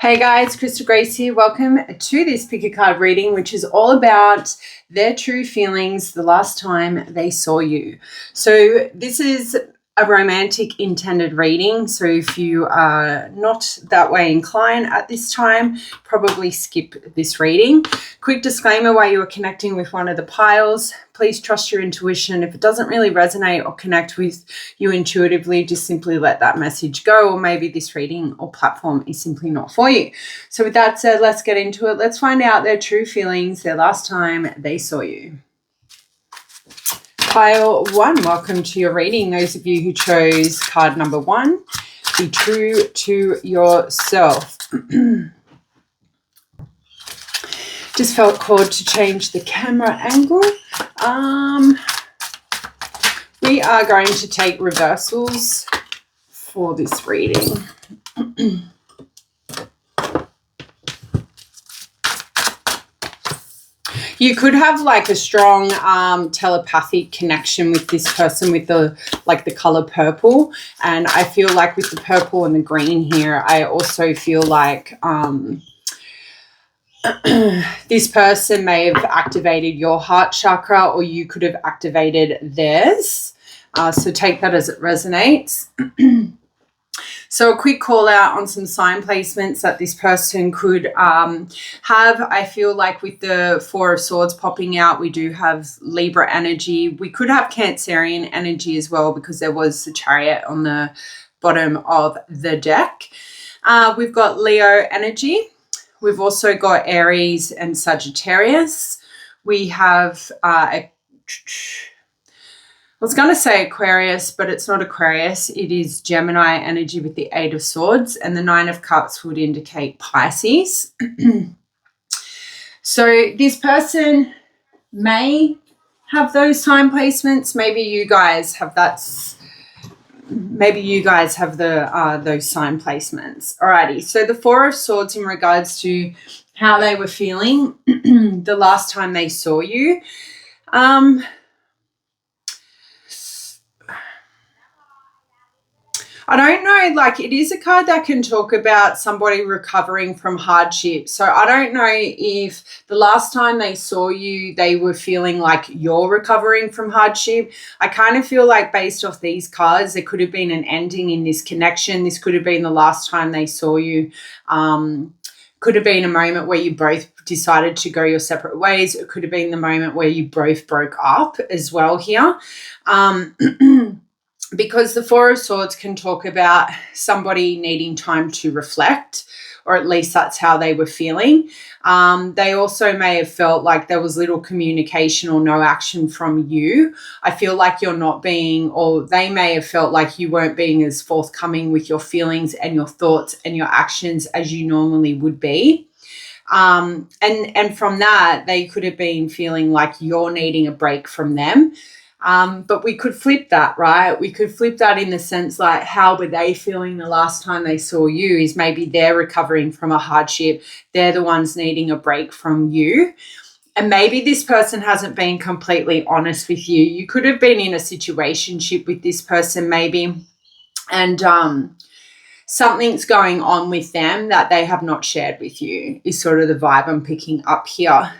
Hey guys, Crystal Grace here. Welcome to this pick a card reading, which is all about their true feelings the last time they saw you. So this is a romantic intended reading. So if you are not that way inclined at this time, probably skip this reading. Quick disclaimer while you are connecting with one of the piles, please trust your intuition. If it doesn't really resonate or connect with you intuitively, just simply let that message go, or maybe this reading or platform is simply not for you. So with that said, let's get into it. Let's find out their true feelings the last time they saw you. Pile 1, welcome to your reading. Those of you who chose card number 1, be true to yourself. Just felt called to change the camera angle. We are going to take reversals for this reading. You could have like a strong telepathic connection with this person with the color purple, and I feel like with the purple and the green here, I also feel like this person may have activated your heart chakra, or you could have activated theirs. So take that as it resonates. So a quick call out on some sign placements that this person could have. I feel like with the Four of Swords popping out, we do have Libra energy. We could have Cancerian energy as well, because there was the Chariot on the bottom of the deck. We've got Leo energy. We've also got Aries and Sagittarius. We have I was going to say Aquarius, but it's not Aquarius. It is Gemini energy with the Eight of Swords, and the Nine of Cups would indicate Pisces. So this person may have those time placements. Maybe you guys have that. Maybe you guys have those sign placements. Alrighty. So the Four of Swords in regards to how they were feeling the last time they saw you. I don't know, like it is a card that can talk about somebody recovering from hardship. So I don't know if the last time they saw you, they were feeling like you're recovering from hardship. I kind of feel like based off these cards, there could have been an ending in this connection. This could have been the last time they saw you. Could have been a moment where you both decided to go your separate ways. It could have been the moment where you both broke up as well here. Because the Four of Swords can talk about somebody needing time to reflect, or at least that's how they were feeling. They also may have felt like there was little communication or no action from you. I feel like you're not being, or they may have felt like you weren't being as forthcoming with your feelings and your thoughts and your actions as you normally would be. And from that, they could have been feeling like you're needing a break from them. But we could flip that, right? We could flip that in the sense like how were they feeling the last time they saw you is maybe they're recovering from a hardship. They're the ones needing a break from you. And maybe this person hasn't been completely honest with you. You could have been in a situationship with this person maybe, and something's going on with them that they have not shared with you is sort of the vibe I'm picking up here.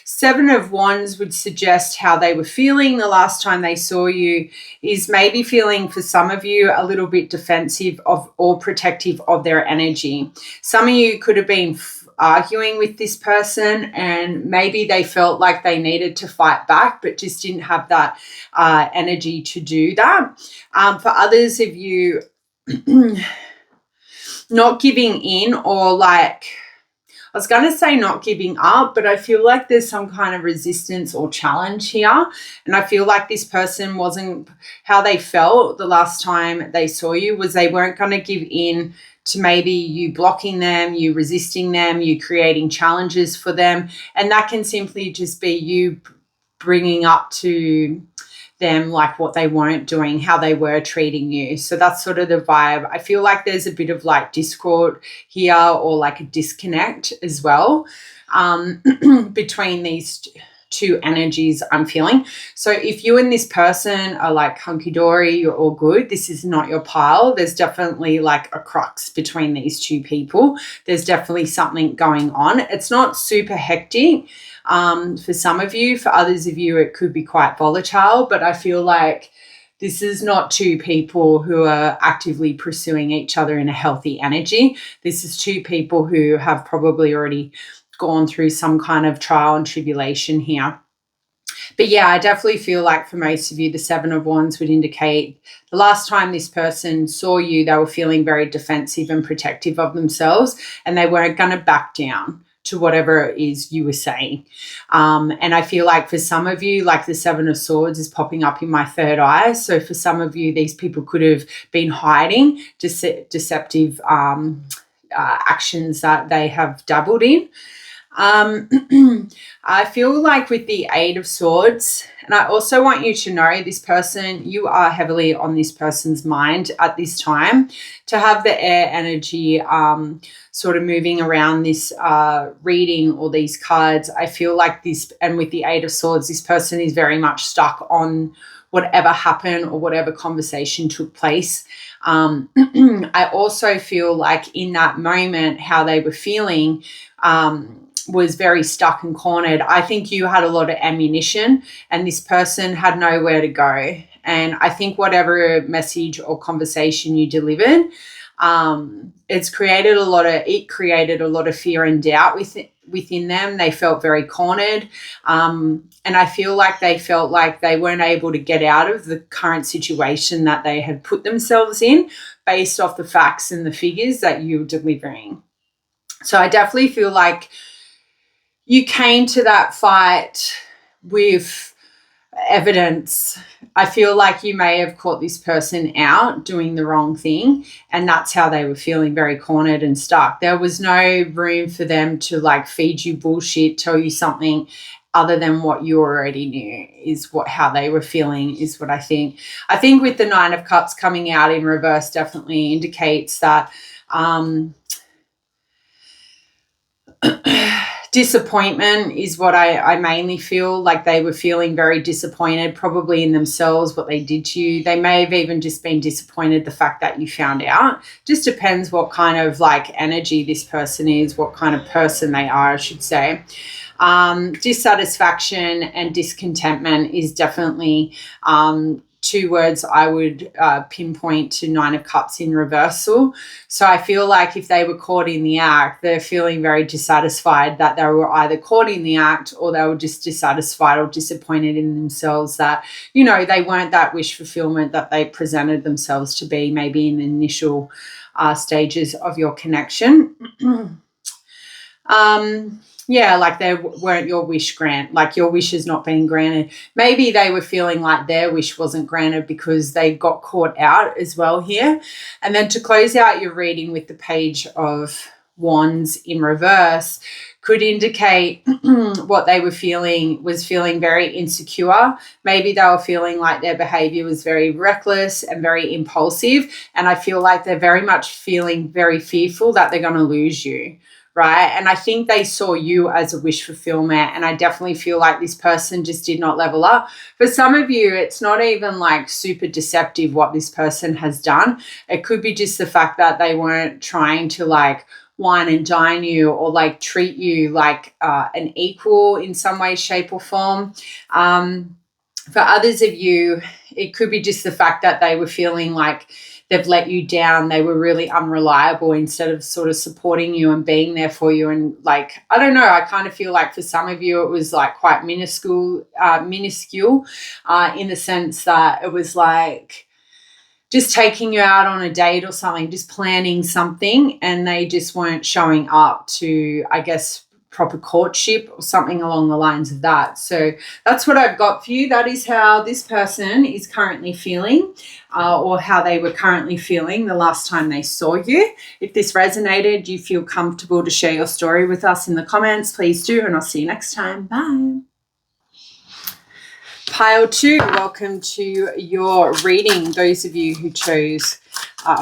Seven of Wands would suggest how they were feeling the last time they saw you is maybe feeling for some of you a little bit defensive of or protective of their energy. Some of you could have been arguing with this person, and maybe they felt like they needed to fight back but just didn't have that energy to do that. For others of you, not giving in, or like, I was going to say not giving up, but I feel like there's some kind of resistance or challenge here. And I feel like this person wasn't, how they felt the last time they saw you was they weren't going to give in to maybe you blocking them, you resisting them, you creating challenges for them. And that can simply just be you bringing up to them like what they weren't doing, how they were treating you. So that's sort of the vibe. I feel like there's a bit of like discord here, or like a disconnect as well between these two energies I'm feeling. So if you and this person are like hunky-dory, you're all good, this is not your pile. There's definitely like a crux between these two people. There's definitely something going on. It's not super hectic for some of you. For others of you, it could be quite volatile, but I feel like this is not two people who are actively pursuing each other in a healthy energy. This is two people who have probably already gone through some kind of trial and tribulation here. But yeah, I definitely feel like for most of you, the Seven of Wands would indicate the last time this person saw you, they were feeling very defensive and protective of themselves, and they weren't going to back down to whatever it is you were saying. And I feel like for some of you, like the Seven of Swords is popping up in my third eye. So for some of you, these people could have been hiding deceptive actions that they have dabbled in. I feel like with the Eight of Swords, and I also want you to know this person, you are heavily on this person's mind at this time. To have the air energy sort of moving around this reading or these cards, I feel like this, and with the Eight of Swords, this person is very much stuck on whatever happened or whatever conversation took place. I also feel like in that moment, how they were feeling was very stuck and cornered. I think you had a lot of ammunition and this person had nowhere to go. And I think whatever message or conversation you delivered, it created a lot of fear and doubt within them. They felt very cornered. And I feel like they felt like they weren't able to get out of the current situation that they had put themselves in based off the facts and the figures that you were delivering. So I definitely feel like you came to that fight with evidence. I feel like you may have caught this person out doing the wrong thing, and that's how they were feeling, very cornered and stuck. There was no room for them to like feed you bullshit, tell you something other than what you already knew is how they were feeling, is what I think. I think with the Nine of Cups coming out in reverse definitely indicates that disappointment is what I mainly feel. Like they were feeling very disappointed, probably in themselves, what they did to you. They may have even just been disappointed the fact that you found out. Just depends what kind of like energy this person is, what kind of person they are, I should say. Dissatisfaction and discontentment is definitely two words I would pinpoint to Nine of Cups in reversal. So I feel like if they were caught in the act, they're feeling very dissatisfied that they were either caught in the act or they were just dissatisfied or disappointed in themselves that, you know, they weren't that wish fulfillment that they presented themselves to be maybe in the initial stages of your connection. Yeah, like they weren't your wish grant, like your wish has not been granted. Maybe they were feeling like their wish wasn't granted because they got caught out as well here. And then to close out your reading with the Page of Wands in reverse could indicate what they were feeling was feeling very insecure. Maybe they were feeling like their behavior was very reckless and very impulsive. And I feel like they're very much feeling very fearful that they're going to lose you. Right. And I think they saw you as a wish fulfillment. And I definitely feel like this person just did not level up. For some of you, it's not even like super deceptive what this person has done. It could be just the fact that they weren't trying to like wine and dine you or like treat you like an equal in some way, shape or form. For others of you, it could be just the fact that they were feeling like they've let you down. They were really unreliable instead of sort of supporting you and being there for you. And like, I don't know, I kind of feel like for some of you, it was like quite minuscule in the sense that it was like just taking you out on a date or something, just planning something, and they just weren't showing up to, I guess, proper courtship or something along the lines of that. So that's what I've got for you. That is how this person is currently feeling or how they were currently feeling the last time they saw you. If this resonated, you feel comfortable to share your story with us in the comments, please do, and I'll see you next time. Bye. Pile 2, welcome to your reading. Those of you who chose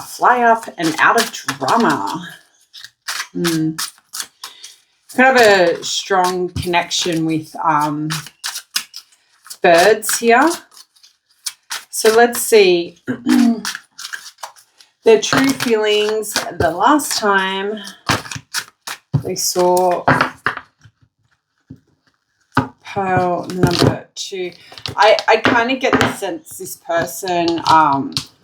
Fly Up and Out of Drama. Could have a strong connection with birds here. So let's see their true feelings the last time they saw pile number 2. I kind of get the sense this person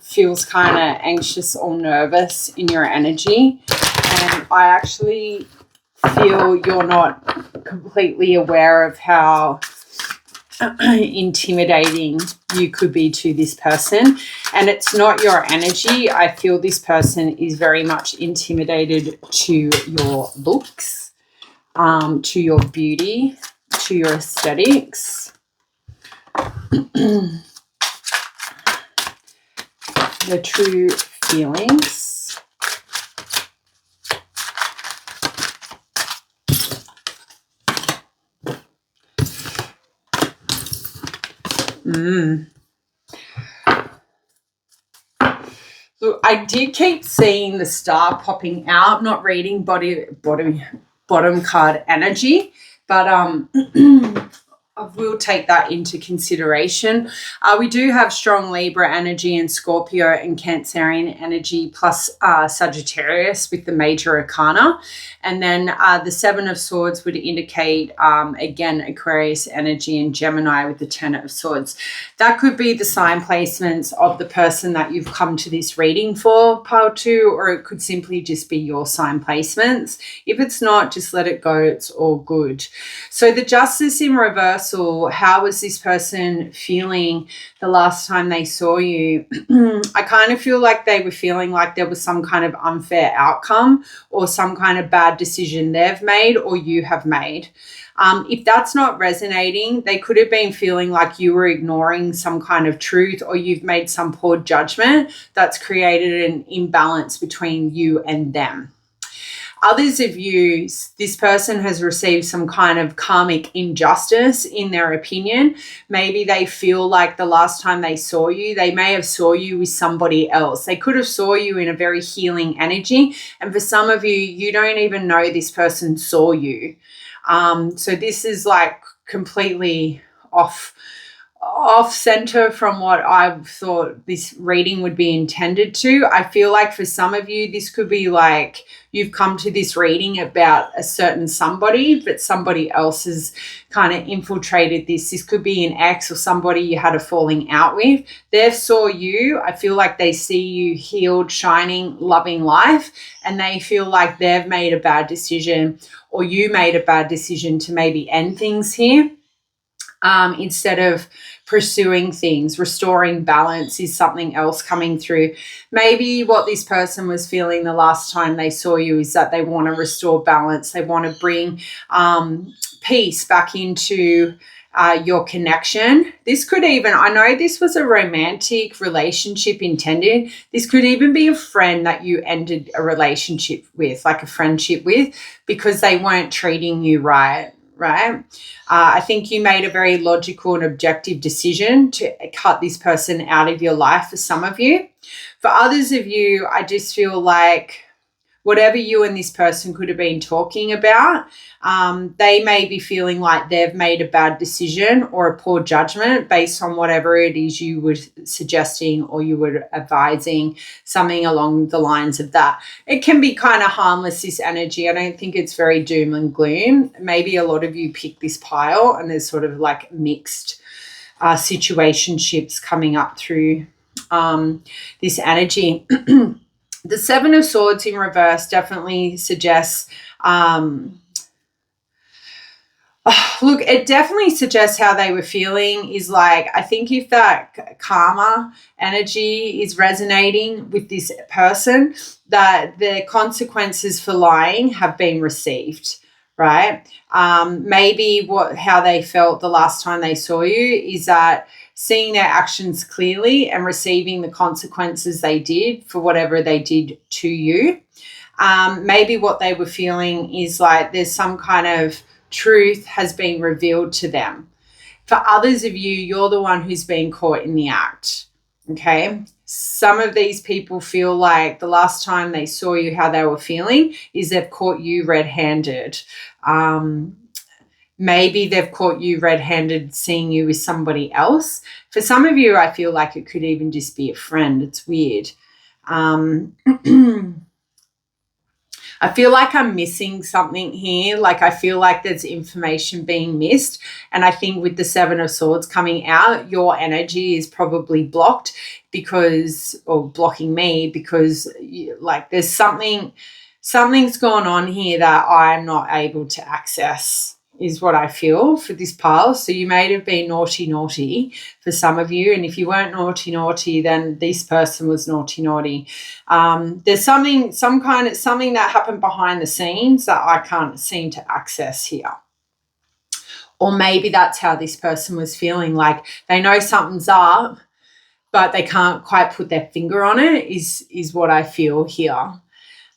feels kind of anxious or nervous in your energy, and I actually feel you're not completely aware of how intimidating you could be to this person, and it's not your energy. I feel this person is very much intimidated to your looks, to your beauty, to your aesthetics. The true feelings. So I did keep seeing the star popping out, not reading bottom card energy, but I will take that into consideration. We do have strong Libra energy and Scorpio and Cancerian energy, plus Sagittarius with the major arcana. And then the 7 of Swords would indicate, again, Aquarius energy and Gemini with the 10 of Swords. That could be the sign placements of the person that you've come to this reading for, pile 2, or it could simply just be your sign placements. If it's not, just let it go. It's all good. So the Justice in reverse. How was this person feeling the last time they saw you? I kind of feel like they were feeling like there was some kind of unfair outcome or some kind of bad decision they've made or you have made. If that's not resonating, they could have been feeling like you were ignoring some kind of truth or you've made some poor judgment that's created an imbalance between you and them. Others of you, this person has received some kind of karmic injustice in their opinion. Maybe they feel like the last time they saw you, they may have saw you with somebody else. They could have saw you in a very healing energy. And for some of you, you don't even know this person saw you. So this is like completely off center from what I thought this reading would be intended to. I feel like for some of you, this could be like you've come to this reading about a certain somebody, but somebody else has kind of infiltrated this. This could be an ex or somebody you had a falling out with. They saw you. I feel like they see you healed, shining, loving life, and they feel like they've made a bad decision or you made a bad decision to maybe end things here. Instead of pursuing things, restoring balance is something else coming through. Maybe what this person was feeling the last time they saw you is that they want to restore balance. They want to bring peace back into your connection. This could even, I know this was a romantic relationship intended. This could even be a friend that you ended a relationship with, like a friendship with, because they weren't treating you right. I think you made a very logical and objective decision to cut this person out of your life for some of you. For others of you, I just feel like whatever you and this person could have been talking about, they may be feeling like they've made a bad decision or a poor judgment based on whatever it is you were suggesting or you were advising, something along the lines of that. It can be kind of harmless, this energy. I don't think it's very doom and gloom. Maybe a lot of you pick this pile and there's sort of like mixed situationships coming up through this energy. The 7 of Swords in reverse definitely suggests, look, it definitely suggests how they were feeling is like, I think if that karma energy is resonating with this person, that the consequences for lying have been received, right? Maybe how they felt the last time they saw you is that seeing their actions clearly and receiving the consequences they did for whatever they did to you. Maybe what they were feeling is like there's some kind of truth has been revealed to them. For others of you, you're the one who's been caught in the act, okay? Some of these people feel like the last time they saw you, how they were feeling is they've caught you red-handed. maybe they've caught you red-handed seeing you with somebody else. For some of you, I feel like it could even just be a friend. It's weird. I feel like I'm missing something here. Like I feel like there's information being missed. And I think with the Seven of Swords coming out, your energy is probably blocked or blocking me because like there's something's going on here that I'm not able to access is what I feel for this pile. So you may have been naughty for some of you. And if you weren't naughty, then this person was naughty. There's something that happened behind the scenes that I can't seem to access here. Or maybe that's how this person was feeling, like they know something's up, but they can't quite put their finger on it is what I feel here.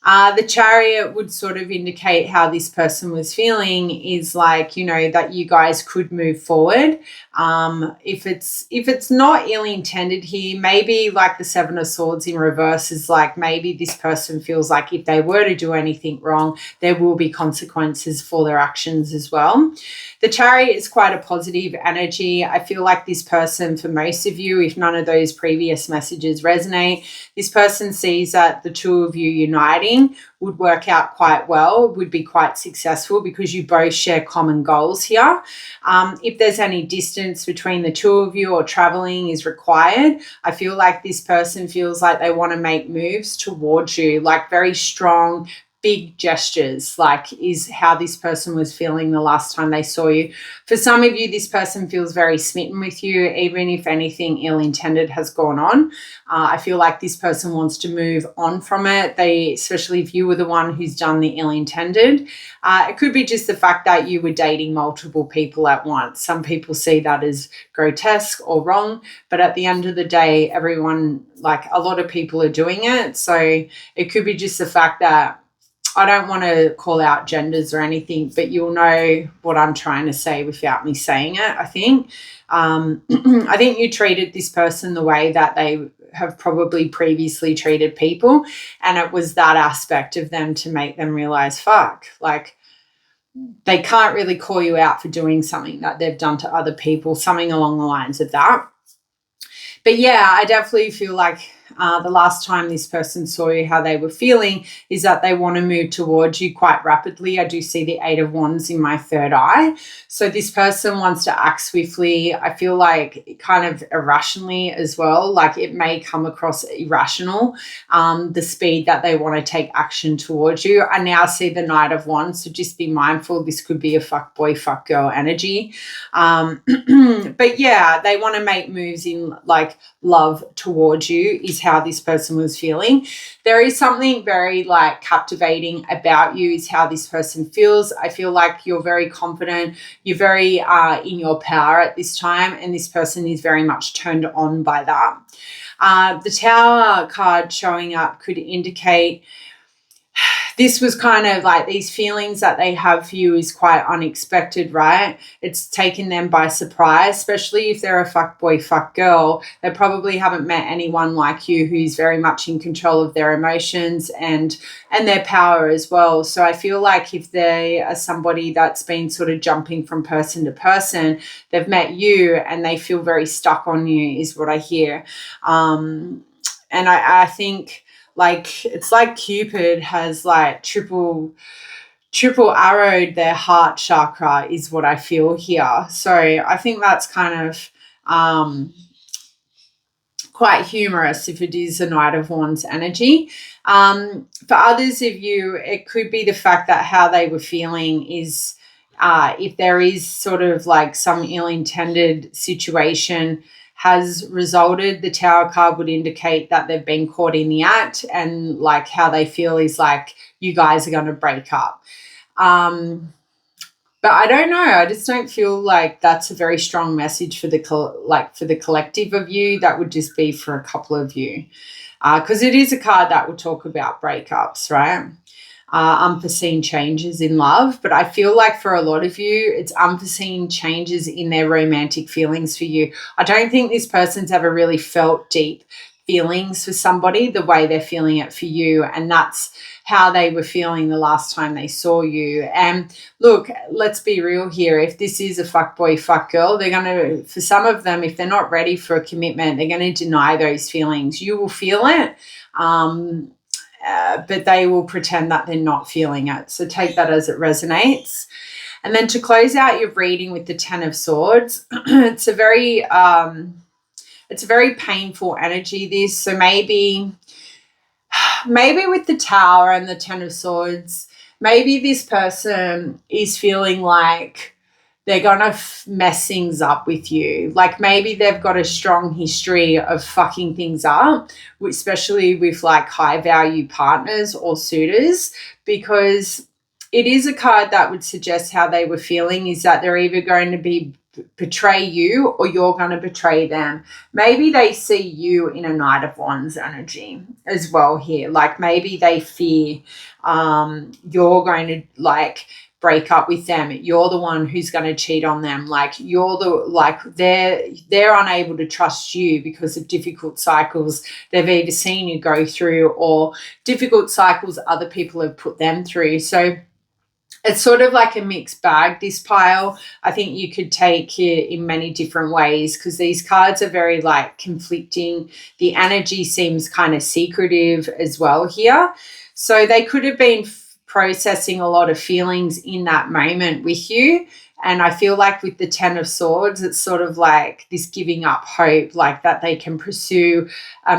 The Chariot would sort of indicate how this person was feeling is like, that you guys could move forward. If it's not ill-intended here, maybe like the Seven of Swords in reverse is like maybe this person feels like if they were to do anything wrong, there will be consequences for their actions as well. The Chariot is quite a positive energy. I feel like this person, for most of you, if none of those previous messages resonate, this person sees that the two of you uniting would work out quite well, would be quite successful because you both share common goals here. If there's any distance between the two of you or traveling is required, I feel like this person feels like they want to make moves towards you, like very strong, big gestures, like is how this person was feeling the last time they saw you. For some of you, this person feels very smitten with you, even if anything ill-intended has gone on. I feel like this person wants to move on from it. Especially if you were the one who's done the ill-intended. It could be just the fact that you were dating multiple people at once. Some people see that as grotesque or wrong, but at the end of the day, everyone, like a lot of people are doing it. So it could be just the fact that I don't want to call out genders or anything, but you'll know what I'm trying to say without me saying it, I think. I think you treated this person the way that they have probably previously treated people, and it was that aspect of them to make them realize, fuck, like they can't really call you out for doing something that they've done to other people, something along the lines of that. But yeah, I definitely feel like the last time this person saw you, how they were feeling is that they want to move towards you quite rapidly. I do see the Eight of Wands in my third eye. So this person wants to act swiftly. I feel like kind of irrationally as well. Like it may come across irrational, the speed that they want to take action towards you. I now see the Knight of Wands, so just be mindful. This could be a fuck boy, fuck girl energy. But yeah, they want to make moves in like love towards you is how this person was feeling. There is something very like captivating about you is how this person feels. I feel like you're very confident. You're very in your power at this time, and this person is very much turned on by that. The Tower card showing up could indicate this was kind of like these feelings that they have for you is quite unexpected, right? It's taken them by surprise, especially if they're a fuck boy, fuck girl. They probably haven't met anyone like you who's very much in control of their emotions and their power as well. So I feel like if they are somebody that's been sort of jumping from person to person, they've met you and they feel very stuck on you is what I hear. And I think like it's like Cupid has like triple arrowed their heart chakra is what I feel here. So I think that's kind of quite humorous if it is a Knight of Wands energy. For others of you, it could be the fact that how they were feeling is if there is sort of like some ill-intended situation has resulted, the Tower card would indicate that they've been caught in the act, and like how they feel is like you guys are going to break up. But I don't know. I just don't feel like that's a very strong message for the collective of you. That would just be for a couple of you, because it is a card that will talk about breakups, right? Unforeseen changes in love, but I feel like for a lot of you, it's unforeseen changes in their romantic feelings for you. I don't think this person's ever really felt deep feelings for somebody the way they're feeling it for you, and that's how they were feeling the last time they saw you. And look, let's be real here. If this is a fuck boy, fuck girl, they're going to, for some of them, if they're not ready for a commitment, they're going to deny those feelings. You will feel it, but they will pretend that they're not feeling it. So take that as it resonates. And then to close out your reading with the Ten of Swords, it's a very painful energy, this. So maybe with the Tower and the Ten of Swords, maybe this person is feeling like they're going to mess things up with you. Like maybe they've got a strong history of fucking things up, especially with like high value partners or suitors, because it is a card that would suggest how they were feeling is that they're either going to betray you or you're going to betray them. Maybe they see you in a Knight of Wands energy as well here. Like maybe they fear you're going to like break up with them. You're the one who's going to cheat on them. Like they're unable to trust you because of difficult cycles they've either seen you go through or difficult cycles other people have put them through. So it's sort of like a mixed bag, this pile. I think you could take it in many different ways because these cards are very like conflicting. The energy seems kind of secretive as well here. So they could have been processing a lot of feelings in that moment with you. And I feel like with the Ten of Swords, it's sort of like this giving up hope, like that they can pursue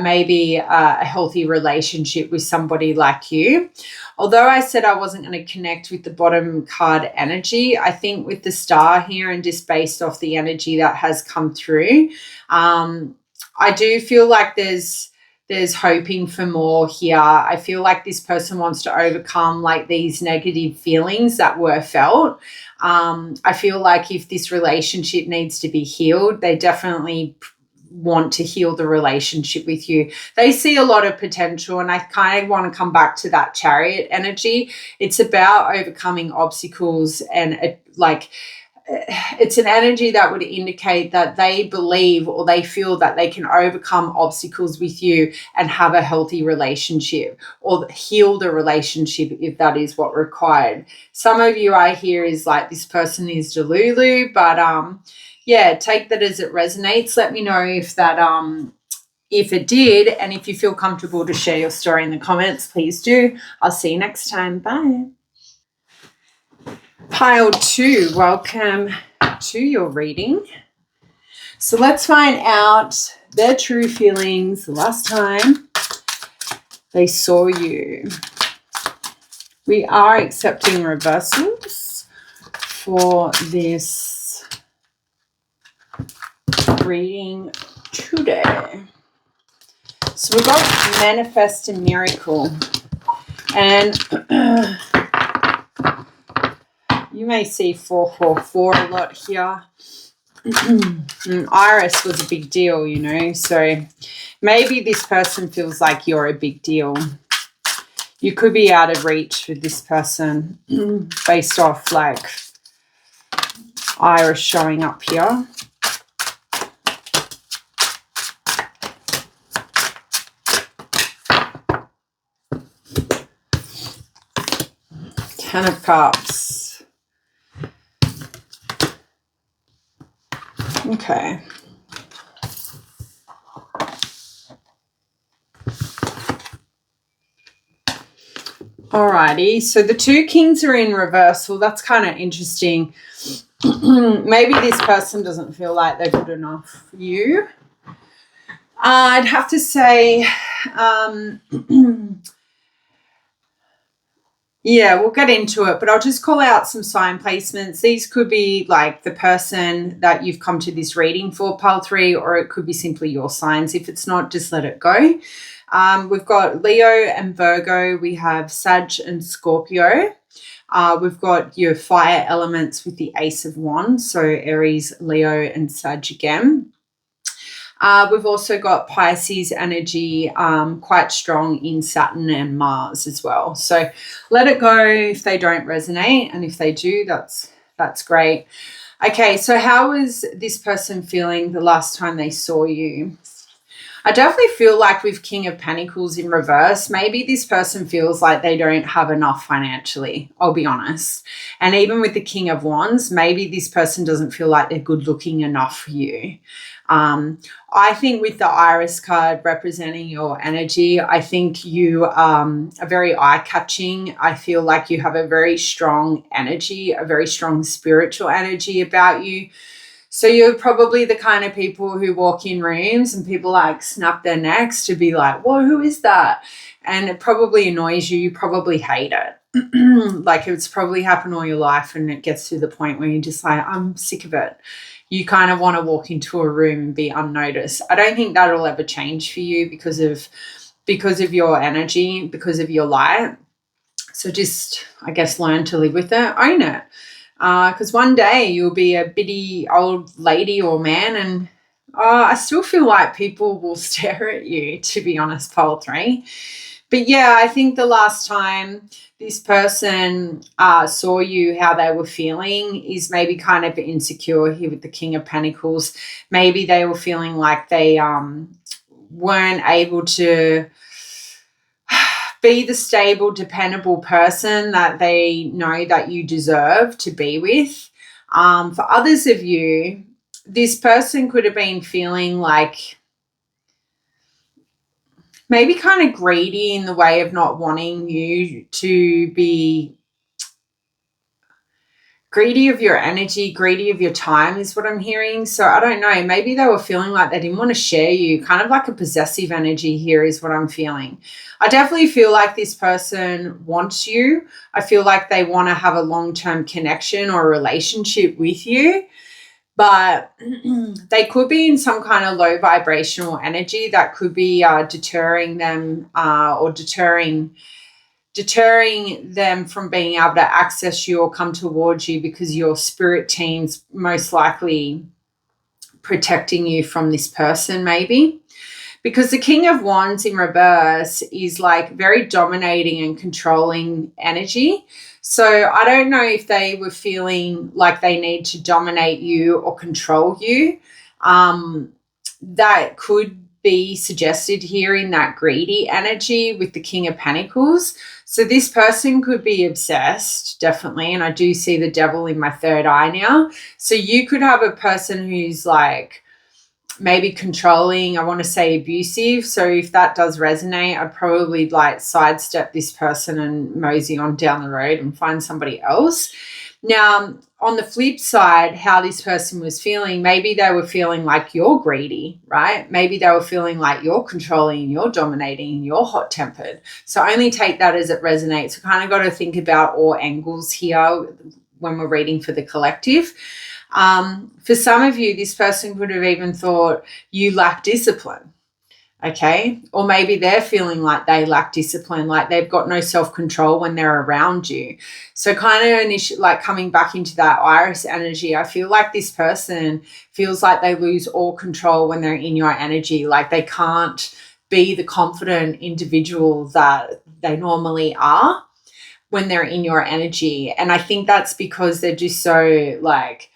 maybe a healthy relationship with somebody like you. Although I said I wasn't going to connect with the bottom card energy, I think with the Star here and just based off the energy that has come through, I do feel like there's hoping for more here. I feel like this person wants to overcome like these negative feelings that were felt. I feel like if this relationship needs to be healed, they definitely want to heal the relationship with you. They see a lot of potential, and I kind of want to come back to that Chariot energy. It's about overcoming obstacles, and it's an energy that would indicate that they believe or they feel that they can overcome obstacles with you and have a healthy relationship or heal the relationship if that is what required. Some of you I hear is like this person is Delulu, but yeah, take that as it resonates. Let me know if that if it did, and if you feel comfortable to share your story in the comments, please do. I'll see you next time. Bye. Pile 2, welcome to your reading. So let's find out their true feelings the last time they saw you. We are accepting reversals for this reading today. So we've got Manifest a Miracle, and you may see 444 a lot here. Iris was a big deal, you know, so maybe this person feels like you're a big deal. You could be out of reach with this person based off like Iris showing up here. Ten of Cups. Okay. Alrighty, so the 2 Kings are in reversal. That's kind of interesting. Maybe this person doesn't feel like they're good enough for you. I'd have to say, yeah, we'll get into it, but I'll just call out some sign placements. These could be like the person that you've come to this reading for, pile 3, or it could be simply your signs. If it's not, just let it go. We've got Leo and Virgo. We have Sag and Scorpio. We've got your fire elements with the Ace of Wands, so Aries, Leo, and Sag again. We've also got Pisces energy quite strong in Saturn and Mars as well. So let it go if they don't resonate, and if they do, that's great. Okay, so how was this person feeling the last time they saw you? I definitely feel like with King of Pentacles in reverse, maybe this person feels like they don't have enough financially, I'll be honest. And even with the King of Wands, maybe this person doesn't feel like they're good looking enough for you. I think with the Iris card representing your energy, I think you are very eye-catching. I feel like you have a very strong energy, a very strong spiritual energy about you. So you're probably the kind of people who walk in rooms and people like snap their necks to be like, whoa, who is that? And it probably annoys you. You probably hate it. Like it's probably happened all your life and it gets to the point where you're just like, I'm sick of it. You kind of want to walk into a room and be unnoticed. I don't think that'll ever change for you because of your energy, because of your light. So just, I guess, learn to live with it, own it. Because one day you'll be a bitty old lady or man and I still feel like people will stare at you, to be honest, pole 3. But yeah, I think the last time this person saw you, how they were feeling is maybe kind of insecure here with the King of Pentacles. Maybe they were feeling like they weren't able to be the stable, dependable person that they know that you deserve to be with. For others of you, this person could have been feeling like maybe kind of greedy in the way of not wanting you to be greedy of your energy, greedy of your time is what I'm hearing. So I don't know, maybe they were feeling like they didn't want to share you, kind of like a possessive energy here is what I'm feeling. I definitely feel like this person wants you. I feel like they want to have a long-term connection or a relationship with you, but they could be in some kind of low vibrational energy that could be deterring them or deterring them from being able to access you or come towards you because your spirit team's most likely protecting you from this person maybe. Because the King of Wands in reverse is like very dominating and controlling energy. So I don't know if they were feeling like they need to dominate you or control you. That could be suggested here in that greedy energy with the King of Pentacles. So this person could be obsessed, definitely. And I do see the devil in my third eye now. So you could have a person who's like maybe controlling, I want to say abusive. So if that does resonate, I'd probably like sidestep this person and mosey on down the road and find somebody else. Now, on the flip side, how this person was feeling, maybe they were feeling like you're greedy, right? Maybe they were feeling like you're controlling and you're dominating and you're hot-tempered. So only take that as it resonates. We kind of got to think about all angles here when we're reading for the collective. For some of you, this person could have even thought you lack discipline. Okay, or maybe they're feeling like they lack discipline, like they've got no self-control when they're around you. So kind of like coming back into that Iris energy, I feel like this person feels like they lose all control when they're in your energy, like they can't be the confident individual that they normally are when they're in your energy. And I think that's because they're just so like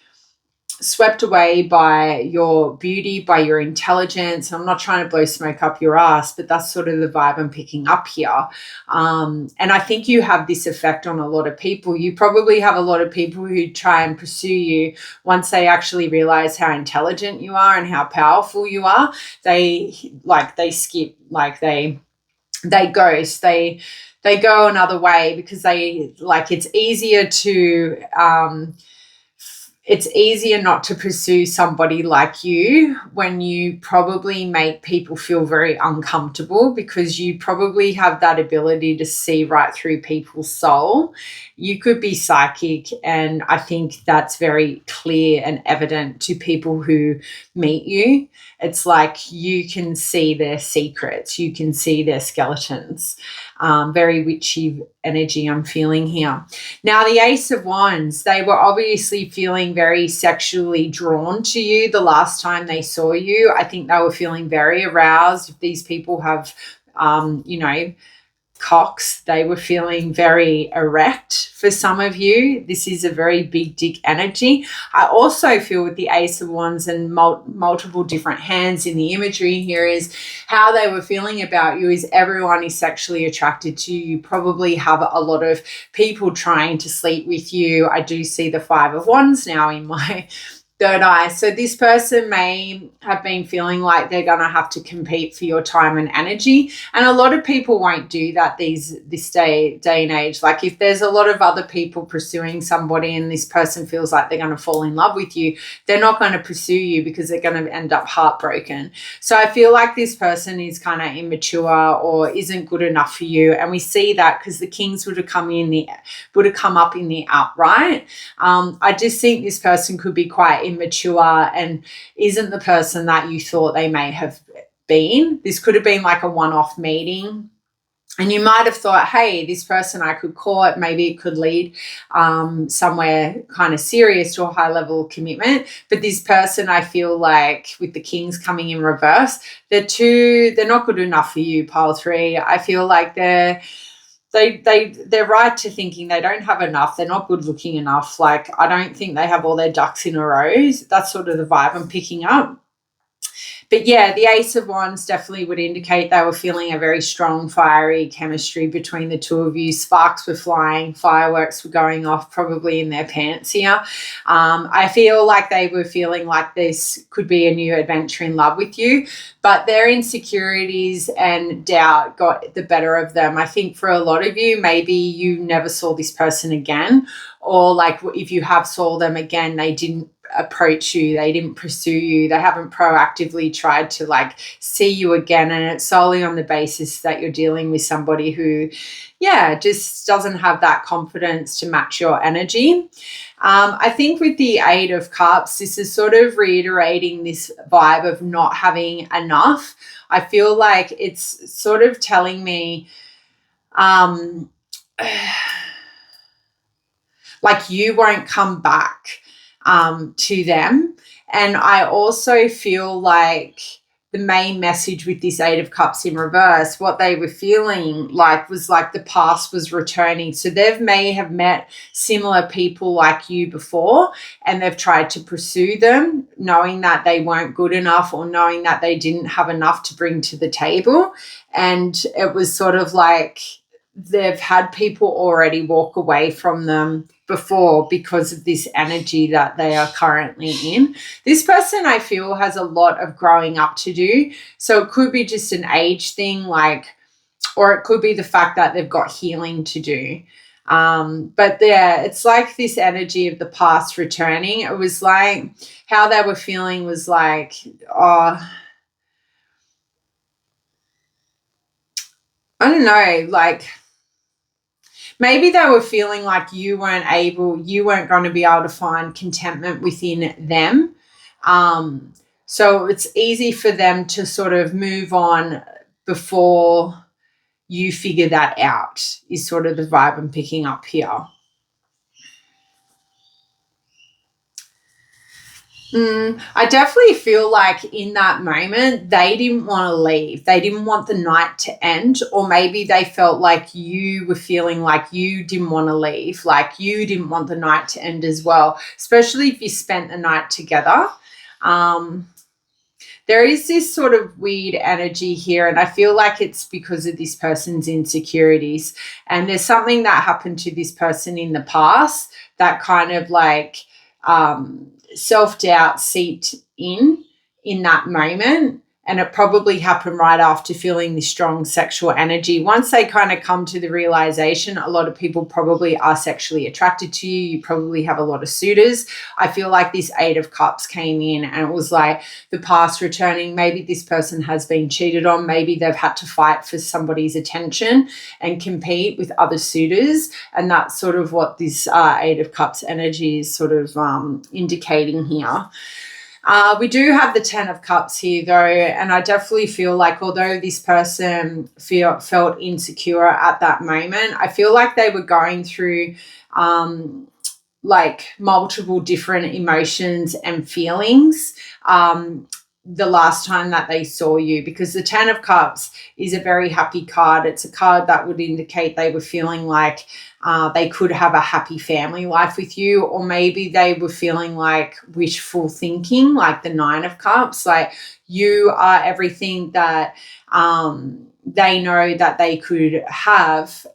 swept away by your beauty, by your intelligence. I'm not trying to blow smoke up your ass, but that's sort of the vibe I'm picking up here. And I think you have this effect on a lot of people. You probably have a lot of people who try and pursue you once they actually realize how intelligent you are and how powerful you are. They skip, like they ghost, they go another way because they like it's easier not to pursue somebody like you when you probably make people feel very uncomfortable because you probably have that ability to see right through people's soul. You could be psychic, and I think that's very clear and evident to people who meet you. It's like you can see their secrets. You can see their skeletons. Very witchy energy I'm feeling here. Now, the Ace of Wands, they were obviously feeling very sexually drawn to you the last time they saw you. I think they were feeling very aroused. These people have, cocks, they were feeling very erect for some of you. This is a very big dick energy. I also feel with the Ace of Wands and multiple different hands in the imagery here is how they were feeling about you is everyone is sexually attracted to you. You probably have a lot of people trying to sleep with you. I do see the Five of Wands now in my third eye. So this person may have been feeling like they're going to have to compete for your time and energy. And a lot of people won't do that this day and age. Like if there's a lot of other people pursuing somebody and this person feels like they're going to fall in love with you, they're not going to pursue you because they're going to end up heartbroken. So I feel like this person is kind of immature or isn't good enough for you. And we see that because the Kings would have come up in the upright. I just think this person could be quite immature and isn't the person that you thought they may have been. This could have been like a one-off meeting. And you might have thought, hey, this person I could court, maybe it could lead somewhere kind of serious to a high level of commitment. But this person, I feel like with the Kings coming in reverse, they're not good enough for you, pile 3. I feel like they're right to thinking they don't have enough. They're not good looking enough. Like, I don't think they have all their ducks in a row. That's sort of the vibe I'm picking up. But yeah, the Ace of Wands definitely would indicate they were feeling a very strong, fiery chemistry between the two of you. Sparks were flying, fireworks were going off, probably in their pants here. I feel like they were feeling like this could be a new adventure in love with you, but their insecurities and doubt got the better of them. I think for a lot of you, maybe you never saw this person again, or like if you have saw them again, they didn't approach you, they didn't pursue you, they haven't proactively tried to like see you again, and it's solely on the basis that you're dealing with somebody who just doesn't have that confidence to match your energy. I think with the Eight of Cups, this is sort of reiterating this vibe of not having enough. I feel like it's sort of telling me like you won't come back to them. And I also feel like the main message with this Eight of Cups in reverse, what they were feeling like was like the past was returning. So they may have met similar people like you before, and they've tried to pursue them, knowing that they weren't good enough or knowing that they didn't have enough to bring to the table. And it was sort of like they've had people already walk away from them before because of this energy that they are currently in. This person, I feel, has a lot of growing up to do. So it could be just an age thing, or it could be the fact that they've got healing to do. But yeah, it's like this energy of the past returning. It was like how they were feeling was like, I don't know, like maybe they were feeling like you weren't going to be able to find contentment within them. So it's easy for them to sort of move on before you figure that out, is sort of the vibe I'm picking up here. I definitely feel like in that moment, they didn't want to leave. They didn't want the night to end, or maybe they felt like you were feeling like you didn't want to leave, like you didn't want the night to end as well, especially if you spent the night together. There is this sort of weird energy here, and I feel like it's because of this person's insecurities. And there's something that happened to this person in the past that kind of like self-doubt seeped in that moment, and it probably happened right after feeling this strong sexual energy. Once they kind of come to the realization, a lot of people probably are sexually attracted to you. You probably have a lot of suitors. I feel like this Eight of Cups came in and it was like the past returning. Maybe this person has been cheated on. Maybe they've had to fight for somebody's attention and compete with other suitors. And that's sort of what this Eight of Cups energy is sort of indicating here. We do have the Ten of Cups here, though, and I definitely feel like although this person felt insecure at that moment, I feel like they were going through like multiple different emotions and feelings the last time that they saw you, because the 10 of Cups is a very happy card. It's a card that would indicate they were feeling like they could have a happy family life with you, or maybe they were feeling like wishful thinking, like the 9 of Cups, like you are everything that they know that they could have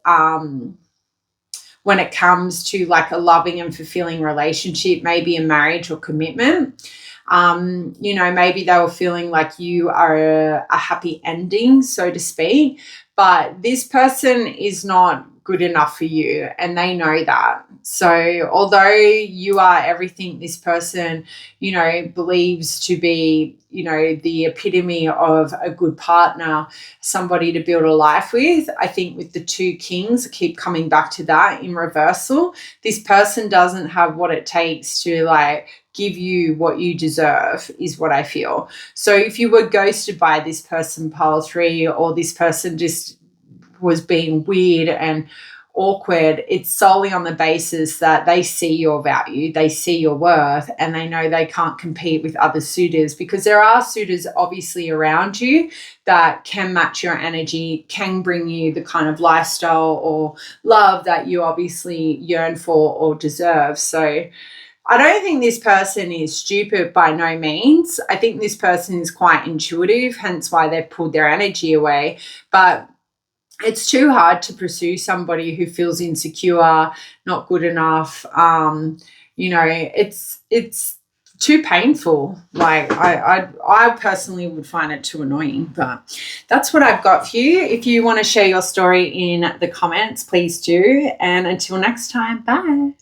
when it comes to like a loving and fulfilling relationship, maybe a marriage or commitment. Maybe they were feeling like you are a happy ending, so to speak, but this person is not good enough for you, and they know that. So although you are everything this person, believes to be, the epitome of a good partner, somebody to build a life with, I think with the 2 kings, I keep coming back to that in reversal. This person doesn't have what it takes to like give you what you deserve, is what I feel. So if you were ghosted by this person, pile 3, or this person just was being weird and awkward, it's solely on the basis that they see your value, they see your worth, and they know they can't compete with other suitors, because there are suitors obviously around you that can match your energy, can bring you the kind of lifestyle or love that you obviously yearn for or deserve. So I don't think this person is stupid, by no means. I think this person is quite intuitive, hence why they've pulled their energy away. But it's too hard to pursue somebody who feels insecure, not good enough. It's too painful. Like I personally would find it too annoying. But that's what I've got for you. If you want to share your story in the comments, please do. And until next time, bye.